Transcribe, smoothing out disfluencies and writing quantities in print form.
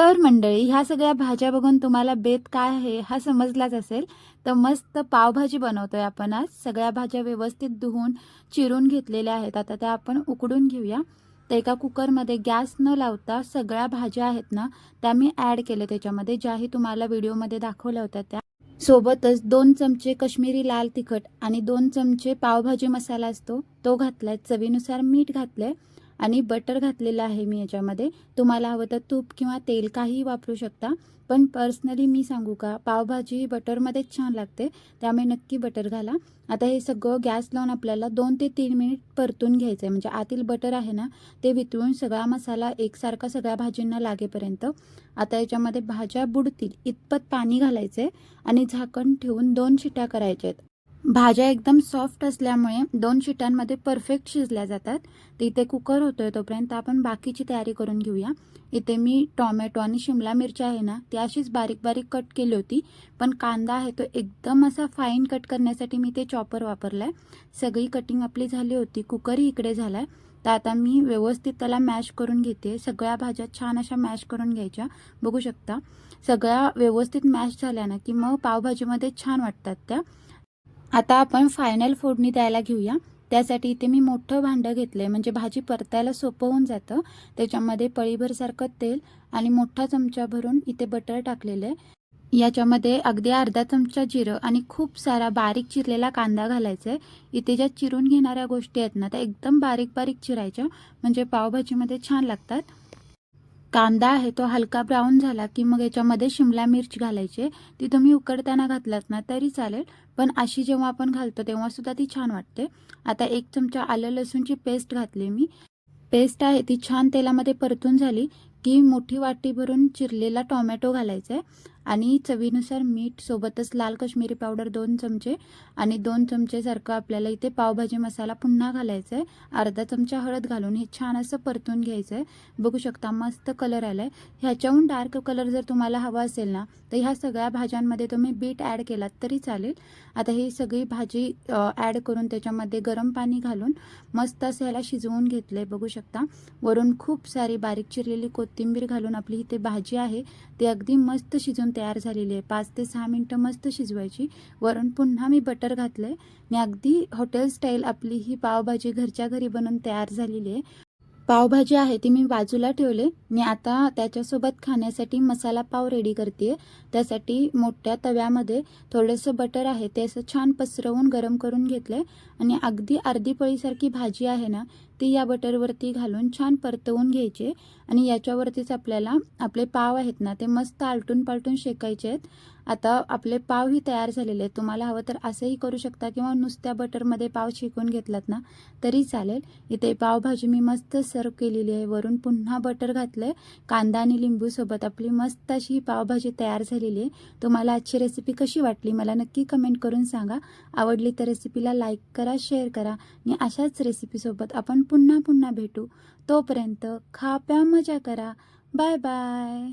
तर मंडळी, ह्या सगळ्या भाज्या बघून तुम्हाला बेत काय आहे हा समजलाच असेल. तर मस्त पावभाजी बनवतोय आपण आज. सगळ्या भाज्या व्यवस्थित धुवून चिरून घेतलेल्या आहेत. आता त्या आपण उकडून घेऊया. तर एका कुकरमध्ये गॅस न लावता सगळ्या भाज्या आहेत ना, त्या मी ॲड केल्या त्याच्यामध्ये, ज्याही तुम्हाला व्हिडिओमध्ये दाखवल्या होत्या त्या. सोबतच 2 चमचे कश्मीरी लाल तिखट आणि 2 चमचे पावभाजी मसाला असतो तो घातलाय. चवीनुसार मीठ घातलंय आणि बटर घातलेलं आहे मी याच्यामध्ये. तुम्हाला हवं तर तूप किंवा तेल काहीही वापरू शकता. पण पर्सनली मी सांगू का, पावभाजी बटरमध्येच छान लागते, त्यामुळे नक्की बटर घाला. आता हे सगळं गॅस लावून आपल्याला 2 ते 3 मिनिट परतून घ्यायचं आहे. म्हणजे आतील बटर आहे ना, ते वितळून सगळा मसाला एकसारखा सगळ्या भाजींना लागेपर्यंत. आता याच्यामध्ये भाज्या बुडतील इतपत पाणी घालायचं आहे आणि झाकण ठेवून 2 शिट्या करायच्या आहेत. भाज्या एकदम सॉफ्ट असल्यामुळे 2 शिट्यांमध्ये परफेक्ट शिजल्या जातात. तर इथे कुकर होतोय तोपर्यंत आपण बाकीची तयारी करून घेऊया. इथे मी टोमॅटो आणि शिमला मिरची आहे ना, ती अशीच बारीक बारीक कट केली होती. पण कांदा आहे तो एकदम असा फाईन कट करण्यासाठी मी ते चॉपर वापरलाय. सगळी कटिंग आपली झाली होती. कुकरही इकडे झालाय. तर आता मी व्यवस्थित त्याला मॅश करून घेते. सगळ्या भाज्या छान अशा मॅश करून घ्यायच्या. बघू शकता सगळ्या व्यवस्थित मॅश झाल्या ना, की मग पावभाजीमध्ये छान वाटतात त्या. आता आपण फायनल फोडणी द्यायला घेऊया. त्यासाठी इथे मी मोठं भांडं घेतलंय, म्हणजे भाजी परतायला सोपं होऊन जातं. त्याच्यामध्ये पळीभरसारखं तेल आणि मोठा चमचा भरून इथे बटर टाकलेलं आहे. याच्यामध्ये अगदी अर्धा चमचा जिरं आणि खूप सारा बारीक चिरलेला कांदा घालायचा आहे. इथे ज्या चिरून घेणाऱ्या गोष्टी आहेत ना, त्या एकदम बारीक बारीक चिरायच्या, म्हणजे पावभाजीमध्ये छान लागतात. कांदा आहे तो हलका ब्राऊन झाला की मग याच्यामध्ये शिमला मिर्च घालायची. ती तुम्ही उकडताना घातलात ना तरी चालेल, पण अशी जेव्हा आपण घालतो तेव्हा सुद्धा ती छान वाटते. आता 1 चमचा आलं लसूणची पेस्ट घातली मी. पेस्ट आहे ती छान तेलामध्ये परतून झाली की मोठी वाटी भरून चिरलेला टोमॅटो घालायचा आहे आणि चवीनुसार मीठ, सोबतच लाल कश्मीरी पावडर 2 चमचे आणि 2 चमचे सारखं आपल्याला इथे पावभाजी मसाला पुन्हा घालायचा आहे. अर्धा चमचा हळद घालून हे छान असं परतून घ्यायचं आहे. बघू शकता मस्त कलर आलाय. ह्याच्याहून डार्क कलर जर तुम्हाला हवा असेल ना, तर ह्या सगळ्या भाज्यांमध्ये तुम्ही बीट ॲड केलात तरी चालेल. आता ही सगळी भाजी ॲड करून त्याच्यामध्ये गरम पाणी घालून मस्त असं ह्याला शिजवून घेतलंय. बघू शकता वरून खूप सारी बारीक चिरलेली कोथिंबीर घालून आपली इथे भाजी आहे ती अगदी मस्त शिजून तयार झालेली आहे. 5 ते 6 मिनिटं मस्त शिजवायची. वरून पुन्हा मी बटर घातलंय आणि अगदी हॉटेल स्टाईल आपली ही पावभाजी घरच्या घरी बनवून तयार झालेली आहे. पावभाजी आहे ती मी बाजूला ठेवले. मी आता त्याच्यासोबत खाण्यासाठी मसाला पाव रेडी करते. त्यासाठी मोठ्या तव्यामध्ये थोडंसं बटर आहे ते असं छान पसरवून गरम करून घेतलंय आणि अगदी अर्धी पळीसारखी भाजी आहे ना, ती या बटरवरती घालून छान परतवून घ्यायची आणि याच्यावरतीच आपल्याला आपले पाव आहेत ना, ते मस्त आलटून पालटून शेकायचे आहेत. आता आपले पावही तयार झालेले आहेत. तुम्हाला हवं तर असंही करू शकता किंवा नुसत्या बटरमध्ये पाव शेकून घेतलात ना तरी चालेल. इथे पावभाजी मी मस्त सर्व केलेली आहे. वरून पुन्हा बटर घातलंय. कांदा आणि लिंबू सोबत आपली मस्त अशी पावभाजी तयार झालेली आहे. तुम्हाला आजची रेसिपी कशी वाटली मला नक्की कमेंट करून सांगा. आवडली तर रेसिपीला लाईक करा, शेअर करा आणि अशाच रेसिपीसोबत आपण पुन्हा पुन्हा भेटू. तोपर्यंत खा प्या मजा करा. Bye bye.